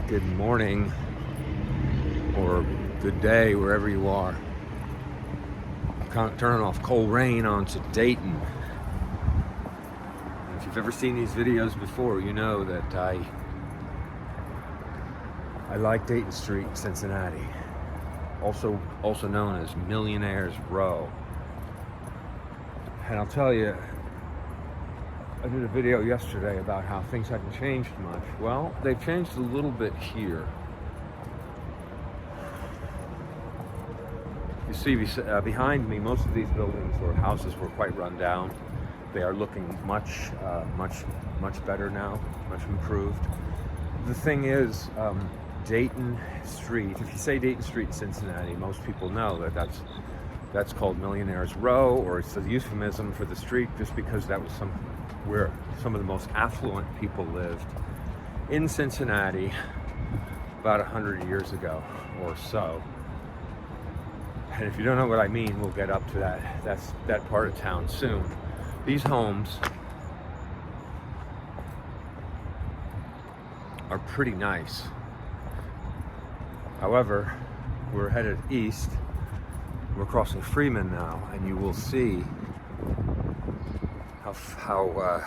Good morning or good day wherever you are. I'm turning off cold rain onto Dayton. And if you've ever seen these videos before, you know that I like Dayton Street, Cincinnati, also known as Millionaires Row. And I'll tell you, I did a video yesterday about how things hadn't changed much. Well, they've changed a little bit here. You see behind me, most of these buildings or houses were quite run down. They are looking much better now, much improved. The thing is, Dayton Street, if you say Dayton Street in Cincinnati, most people know that that's called Millionaires Row, or it's a euphemism for the street just because that was where some of the most affluent people lived in Cincinnati about 100 years ago or so. And if you don't know what I mean, we'll get up to that part of town soon. These homes are pretty nice. However, we're headed east. We're crossing Freeman now, and you will see how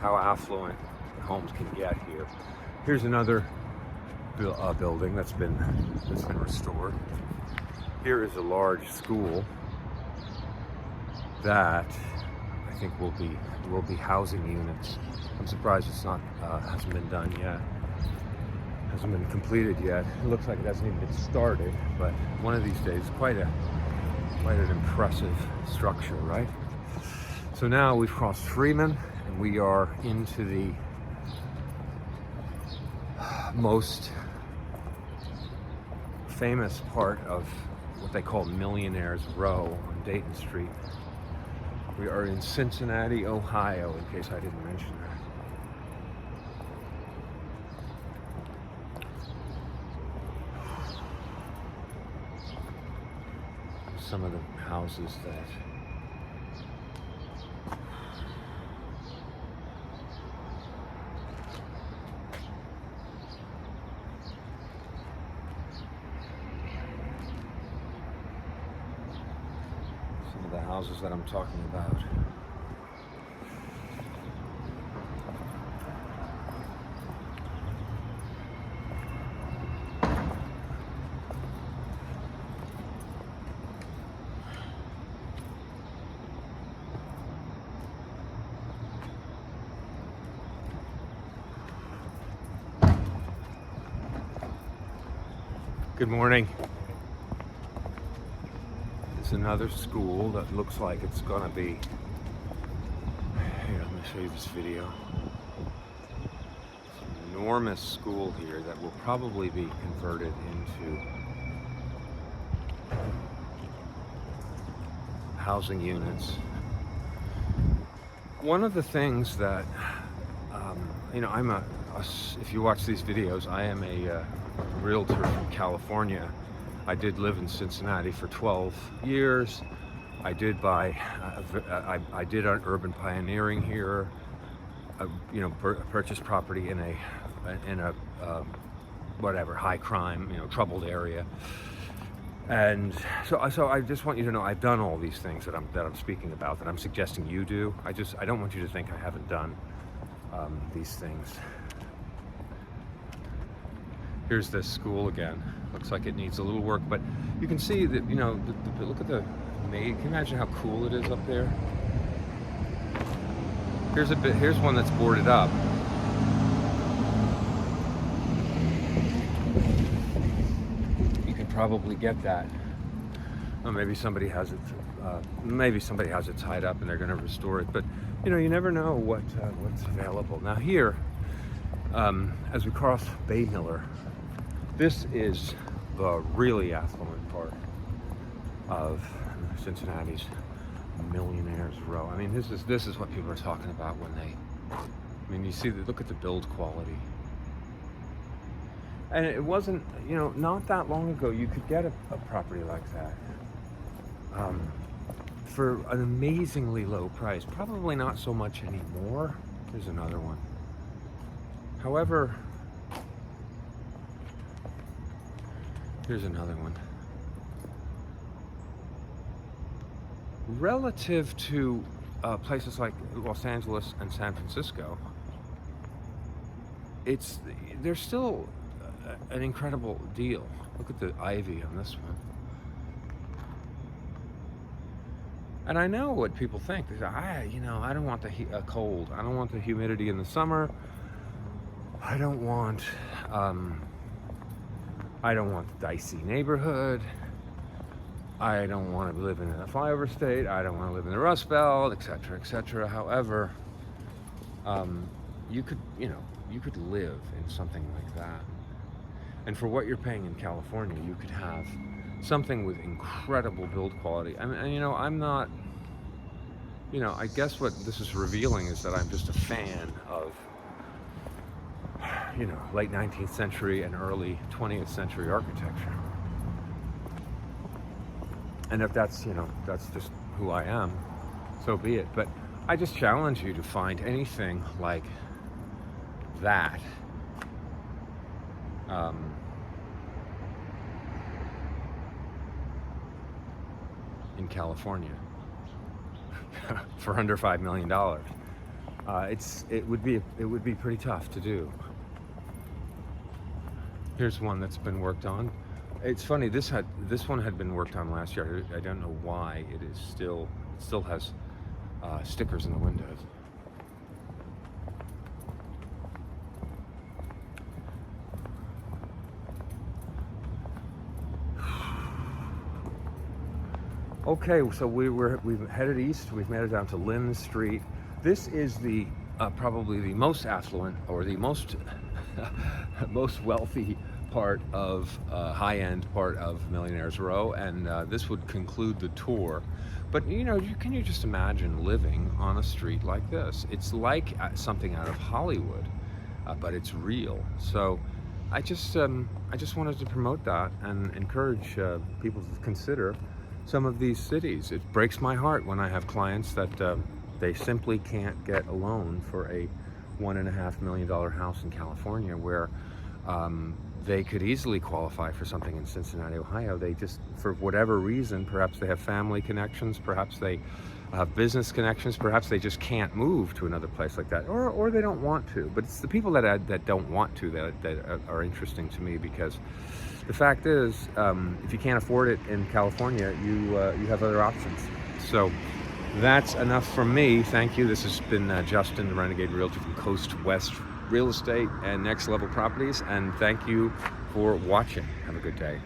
affluent homes can get here. Here's another building that's been restored. Here is a large school that I think will be housing units. I'm surprised it's not hasn't been done yet. Hasn't been completed yet. It looks like it hasn't even been started, but one of these days, quite an impressive structure, right? So now we've crossed Freeman and we are into the most famous part of what they call Millionaires Row on Dayton Street. We are in Cincinnati, Ohio, in case I didn't mention that. Some of the houses that I'm talking about. Good morning. It's another school that looks like it's gonna be, here, let me show you this video. It's an enormous school here that will probably be converted into housing units. One of the things that, if you watch these videos, I am a realtor from California. I did live in Cincinnati for 12 years. I did I did urban pioneering here. Purchased property in a high crime, troubled area. And so I just want you to know I've done all these things that I'm speaking about, that I'm suggesting you do. I don't want you to think I haven't done these things. Here's this school again. Looks like it needs a little work, but you can see that, look at the maid. Can you imagine how cool it is up there? Here's one that's boarded up. You can probably get that. Well, maybe somebody has it. Maybe somebody has it tied up and they're going to restore it. But you never know what's available. Now here, as we cross Bay Miller, this is the really affluent part of Cincinnati's Millionaires Row. I mean, this is what people are talking about when you see look at the build quality. And it wasn't, not that long ago you could get a property like that for an amazingly low price. Probably not so much anymore. Here's another one. However, Here's another one. Relative to places like Los Angeles and San Francisco, there's still an incredible deal. Look at the ivy on this one. And I know what people think. They say, I don't want the cold. I don't want the humidity in the summer. I don't want the dicey neighborhood. I don't want to live in a flyover state. I don't want to live in the Rust Belt, etc., etc. However, you could live in something like that. And for what you're paying in California, you could have something with incredible build quality. I mean, I'm not, I guess what this is revealing is that I'm just a fan of, late 19th century and early 20th century architecture. And if that's just who I am, so be it. But I just challenge you to find anything like that in California for under $5 million. It would be pretty tough to do. Here's one that's been worked on. It's funny, this one had been worked on last year. I don't know why it still has stickers in the windows. Okay, so we've headed east. We've made it down to Lynn Street. This is the probably the most affluent or the most most wealthy part of high-end part of Millionaires Row, and this would conclude the tour. But can you just imagine living on a street like this? It's like something out of Hollywood, but it's real. So I just wanted to promote that and encourage people to consider some of these cities. It breaks my heart when I have clients that they simply can't get a loan for a $1.5 million house in California, where they could easily qualify for something in Cincinnati, Ohio. They just, for whatever reason, perhaps they have family connections, perhaps they have business connections, perhaps they just can't move to another place like that, or they don't want to. But it's the people that don't want to that are interesting to me, because the fact is, if you can't afford it in California, you have other options. So that's enough from me. Thank you. This has been Justin, the Renegade Realtor from Coast West Real Estate and Next Level Properties, and thank you for watching. Have a good day.